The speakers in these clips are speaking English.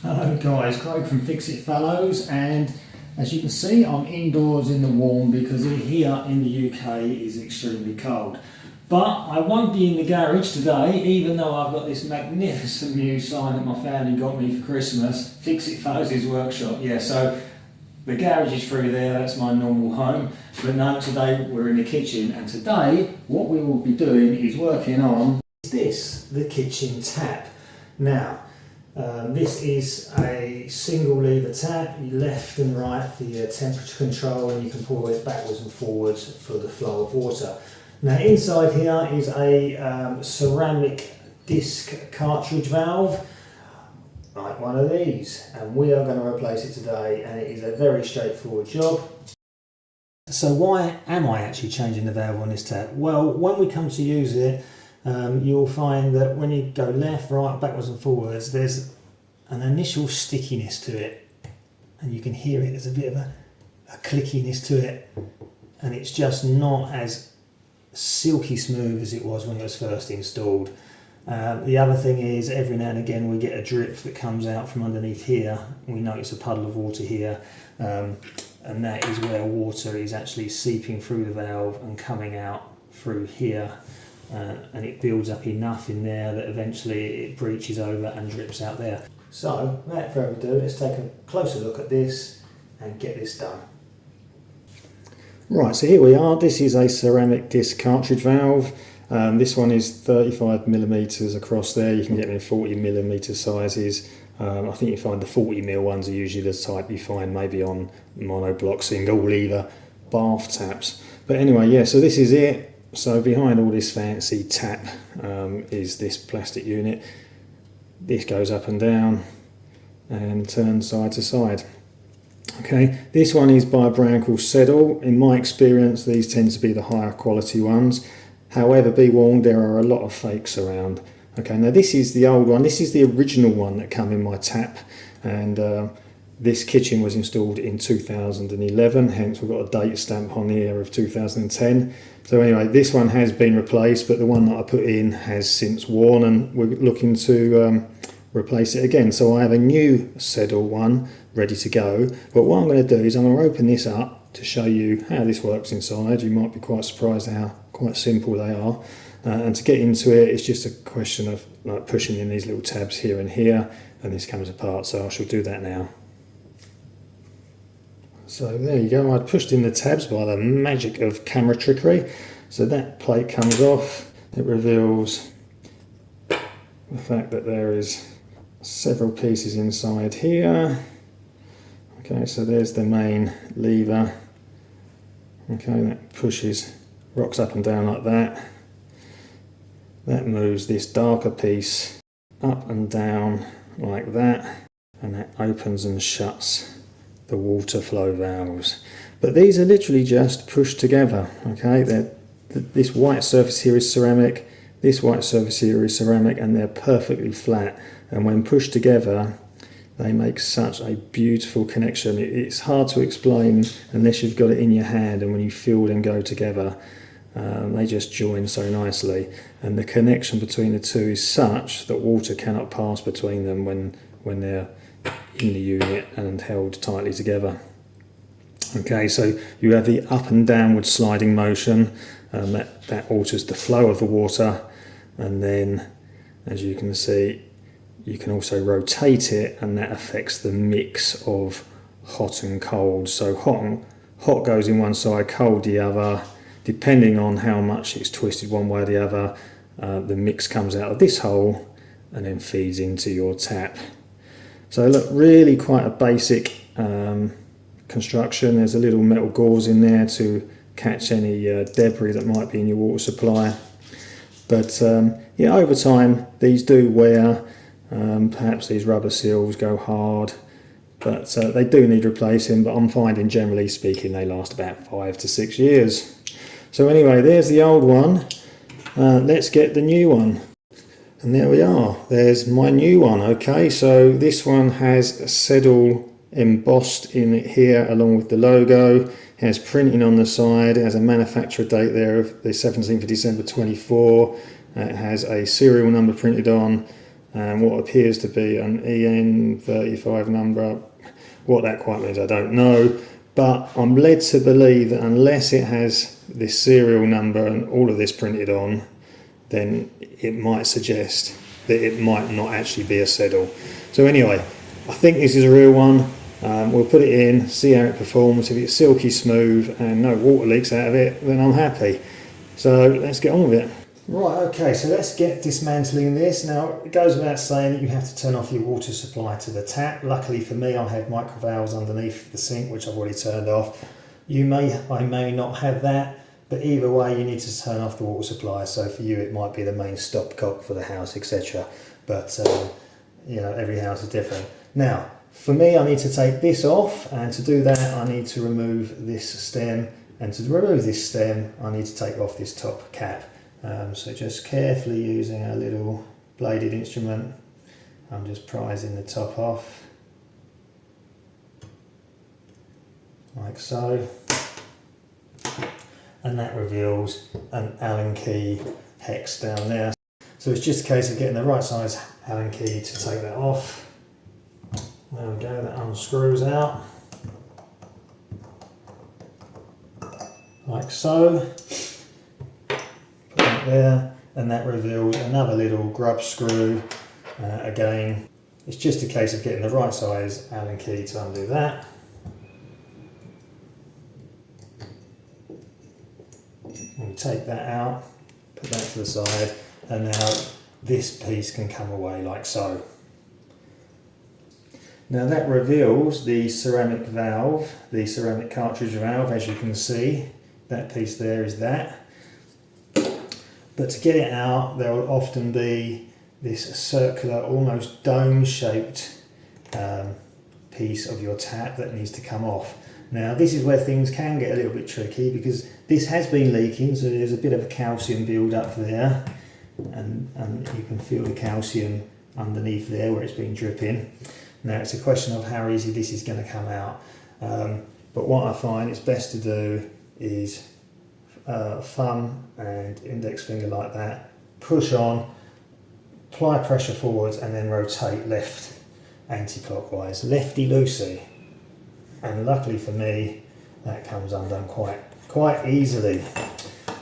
Hello guys, Craig from fixitfallows, and as you can see I'm indoors in the warm because here in the UK is extremely cold. But I won't be in the garage today, even though I've got this magnificent new sign that my family got me for Christmas, fixitfallows workshop. Yeah, so the garage is through there, that's my normal home. But no, today we're in the kitchen, and today what we will be doing is working on this, the kitchen tap. Now, this is a single lever tap, left and right for your temperature control, and you can pull it backwards and forwards for the flow of water. Now inside here is a ceramic disc cartridge valve, like one of these, and we are going to replace it today, and it is a very straightforward job. So why am I actually changing the valve on this tap? Well, when we come to use it, you'll find that when you go left, right, backwards and forwards, there's an initial stickiness to it, and you can hear it, there's a bit of a clickiness to it, and it's just not as silky smooth as it was when it was first installed. The other thing is, every now and again we get a drip that comes out from underneath here. We notice a puddle of water here, and that is where water is actually seeping through the valve and coming out through here. And it builds up enough in there that eventually it breaches over and drips out there. So, without further ado, let's take a closer look at this and get this done. Right, so here we are. This is a ceramic disc cartridge valve. This one is 35mm across there. You can get them in 40mm sizes. I think you find the 40mm ones are usually the type you find maybe on monoblock single lever bath taps. But anyway, yeah, so this is it. So behind all this fancy tap is this plastic unit. This goes up and down and turns side to side. Okay, this one is by a brand called Seddle. In my experience, these tend to be the higher quality ones. However, be warned, there are a lot of fakes around. Okay, now this is the old one. This is the original one that came in my tap, and this kitchen was installed in 2011, hence we've got a date stamp on here of 2010. So anyway, this one has been replaced, but the one that I put in has since worn, and we're looking to replace it again. So I have a new Seddle one ready to go, but what I'm going to do is I'm going to open this up to show you how this works inside. You might be quite surprised at how quite simple they are. And to get into it, it's just a question of like pushing in these little tabs here and here, and this comes apart, so I shall do that now. So there you go, I'd pushed in the tabs by the magic of camera trickery. So that plate comes off. It reveals the fact that there is several pieces inside here. Okay, so there's the main lever. Okay, that pushes, rocks up and down like that. That moves this darker piece up and down like that, and that opens and shuts the water flow valves. But these are literally just pushed together. Okay, this white surface here is ceramic, this white surface here is ceramic, and they're perfectly flat, and when pushed together they make such a beautiful connection. It's hard to explain unless you've got it in your hand, and when you feel them go together, they just join so nicely, and the connection between the two is such that water cannot pass between them when they're in the unit and held tightly together. Okay, so you have the up and downward sliding motion, that alters the flow of the water, and then as you can see you can also rotate it, and that affects the mix of hot and cold. So hot goes in one side, cold the other. Depending on how much it's twisted one way or the other, the mix comes out of this hole and then feeds into your tap. So look, really quite a basic construction. There's a little metal gauze in there to catch any debris that might be in your water supply. But yeah, over time these do wear. Perhaps these rubber seals go hard, but they do need replacing, but I'm finding generally speaking they last about 5 to 6 years. So anyway, there's the old one. Let's get the new one. And there we are, there's my new one. Okay, so this one has Seddle embossed in it here along with the logo. It has printing on the side, it has a manufacturer date there of the 17th of December 24. It has a serial number printed on, and what appears to be an EN35 number. What that quite means I don't know, but I'm led to believe that unless it has this serial number and all of this printed on, then it might suggest that it might not actually be a saddle. So anyway, I think this is a real one. We'll put it in, see how it performs. If it's silky smooth and no water leaks out of it, then I'm happy. So let's get on with it. Right, okay, so let's get dismantling this. Now, it goes without saying that you have to turn off your water supply to the tap. Luckily for me, I have micro valves underneath the sink, which I've already turned off. I may not have that, but either way, you need to turn off the water supply. So for you, it might be the main stopcock for the house, etc. But, you know, every house is different. Now, for me, I need to take this off, and to do that, I need to remove this stem. And to remove this stem, I need to take off this top cap. So just carefully using a little bladed instrument, I'm just prising the top off, like so, and that reveals an Allen key hex down there. So it's just a case of getting the right size Allen key to take that off. There we go, that unscrews out, like so. There, and that reveals another little grub screw. Again, it's just a case of getting the right size Allen key to undo that. And we take that out, put that to the side, and now this piece can come away like so. Now that reveals the ceramic valve, the ceramic cartridge valve. As you can see, that piece there is that. But to get it out, there will often be this circular, almost dome-shaped piece of your tap that needs to come off. Now, this is where things can get a little bit tricky, because this has been leaking, so there's a bit of a calcium build-up there, and you can feel the calcium underneath there where it's been dripping. Now, it's a question of how easy this is going to come out. But what I find it's best to do is thumb and index finger like that, push on, apply pressure forwards, and then rotate left anti-clockwise, lefty-loosey. And luckily for me, that comes undone quite easily.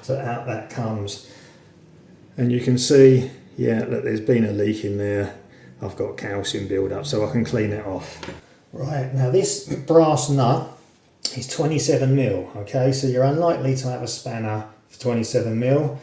So out that comes. And you can see, yeah, look, there's been a leak in there. I've got calcium build up, so I can clean it off. Right, now this brass nut is 27 mil, okay, so you're unlikely to have a spanner for 27 mil.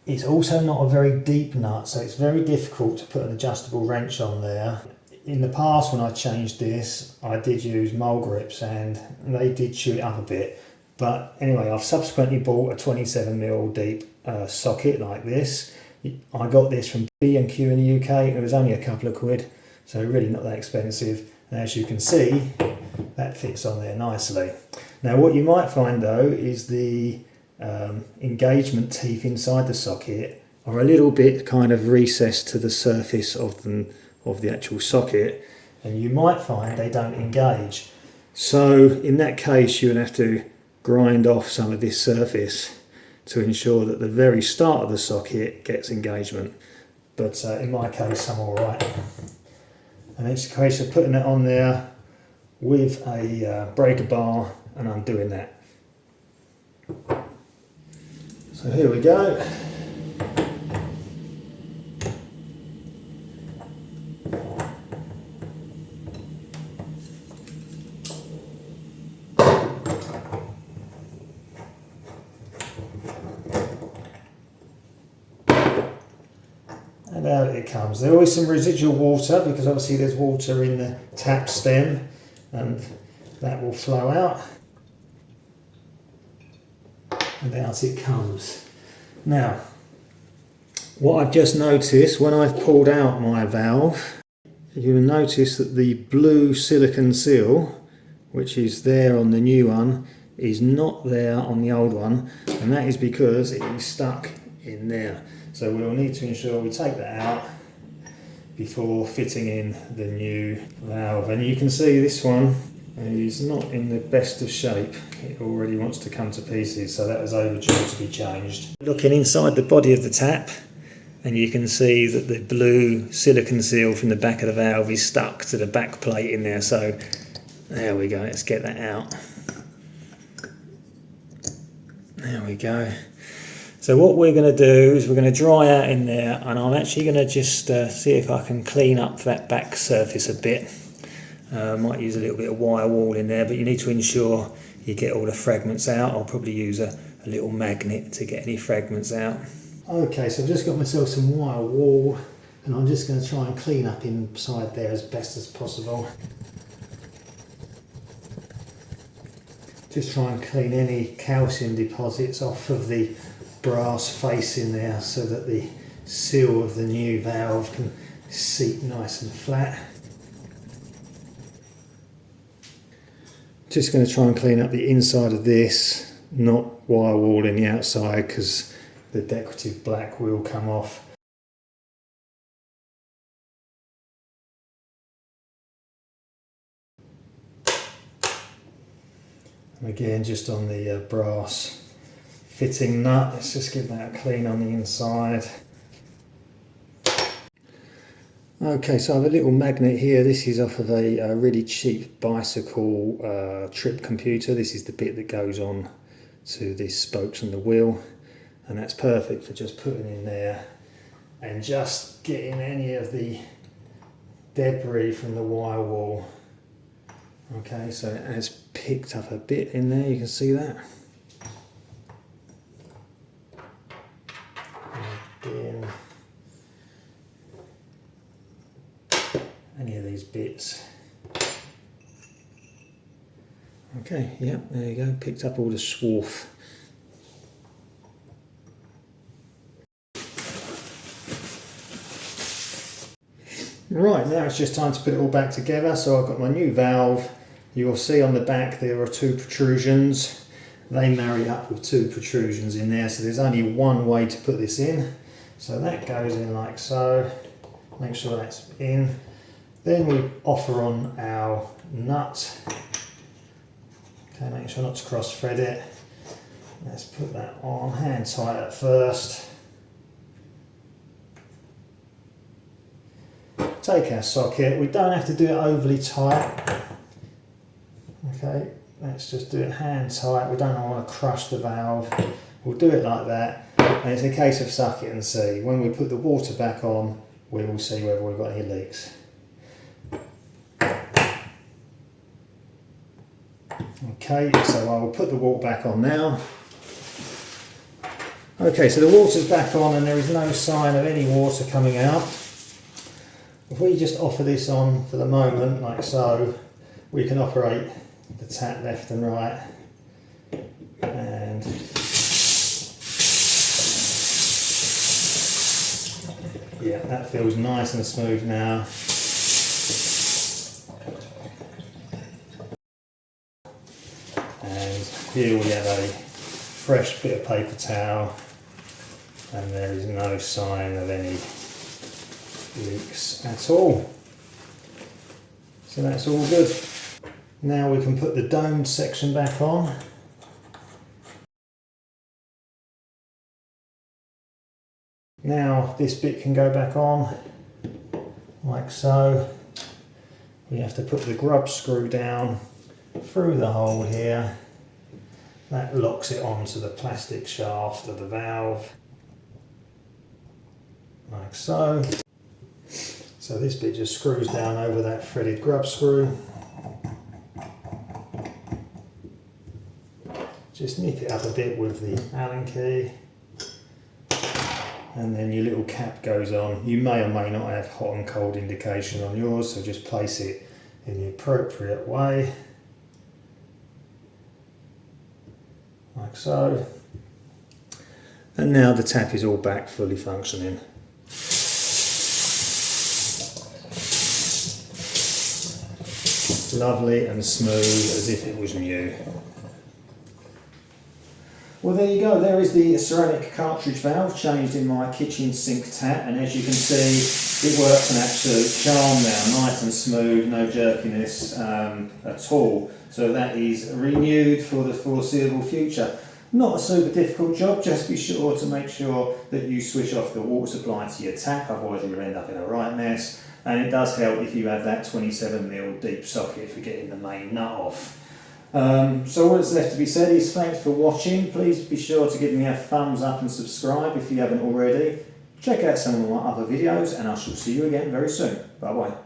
It's also not a very deep nut, so it's very difficult to put an adjustable wrench on there. In the past, when I changed this, I did use mole grips and they did chew it up a bit. But anyway, I've subsequently bought a 27 mil deep socket like this. I got this from B&Q in the UK. It was only a couple of quid, so really not that expensive. And as you can see, that fits on there nicely. Now what you might find though is the engagement teeth inside the socket are a little bit kind of recessed to the surface of the actual socket, and you might find they don't engage. So in that case you would have to grind off some of this surface to ensure that the very start of the socket gets engagement. But in my case I'm alright. And it's a case of putting it on there with a breaker bar and undoing that. So here we go. And out it comes. There always some residual water because obviously there's water in the tap stem, and that will flow out. And out it comes. Now, what I've just noticed when I've pulled out my valve, you'll notice that the blue silicone seal, which is there on the new one, is not there on the old one, and that is because it is stuck in there. So we'll need to ensure we take that out before fitting in the new valve. And you can see this one is not in the best of shape. It already wants to come to pieces, so that is overdue to be changed. Looking inside the body of the tap, and you can see that the blue silicone seal from the back of the valve is stuck to the back plate in there. So there we go, let's get that out. There we go. So what we're going to do is we're going to dry out in there, and I'm actually going to just see if I can clean up that back surface a bit. Might use a little bit of wire wool in there, but you need to ensure you get all the fragments out. I'll probably use a little magnet to get any fragments out. Okay, so I've just got myself some wire wool, and I'm just going to try and clean up inside there as best as possible. Just try and clean any calcium deposits off of the brass face in there so that the seal of the new valve can seat nice and flat. Just going to try and clean up the inside of this, not wire walling the outside because the decorative black will come off. And again, just on the brass fitting nut, let's just give that a clean on the inside. Okay, so I have a little magnet here. This is off of a really cheap bicycle trip computer. This is the bit that goes on to the spokes on the wheel, and that's perfect for just putting in there and just getting any of the debris from the wire wool. Okay, so it has picked up a bit in there, you can see that. Again, any of these bits. Okay, yeah, there you go, picked up all the swarf. Right, now it's just time to put it all back together. So I've got my new valve. You'll see on the back there are two protrusions. They marry up with two protrusions in there, so there's only one way to put this in. So that goes in like so. Make sure that's in. Then we offer on our nut. Okay, make sure not to cross thread it. Let's put that on, hand tight at first. Take our socket, we don't have to do it overly tight. Okay, let's just do it hand tight, we don't want to crush the valve. We'll do it like that, and it's a case of suck it and see. When we put the water back on, we will see whether we've got any leaks. Okay, so I will put the water back on now. Okay, so the water's back on and there is no sign of any water coming out. If we just offer this on for the moment, like so, we can operate the tap left and right. And yeah, that feels nice and smooth now. And here we have a fresh bit of paper towel, and there is no sign of any leaks at all. So that's all good. Now we can put the domed section back on. Now this bit can go back on like so. We have to put the grub screw down through the hole here. That locks it onto the plastic shaft of the valve like so. So this bit just screws down over that threaded grub screw. Just nip it up a bit with the Allen key, and then your little cap goes on. You may or may not have hot and cold indication on yours, so just place it in the appropriate way, like so. And now the tap is all back fully functioning. Lovely and smooth as if it was new. Well, there you go, there is the ceramic cartridge valve changed in my kitchen sink tap, and as you can see it works an absolute charm now, nice and smooth, no jerkiness at all. So that is renewed for the foreseeable future. Not a super difficult job, just be sure to make sure that you switch off the water supply to your tap, otherwise you'll end up in a right mess. And it does help if you have that 27mm deep socket for getting the main nut off. So what's left to be said is thanks for watching. Please be sure to give me a thumbs up and subscribe if you haven't already. Check out some of my other videos and I shall see you again very soon. Bye bye.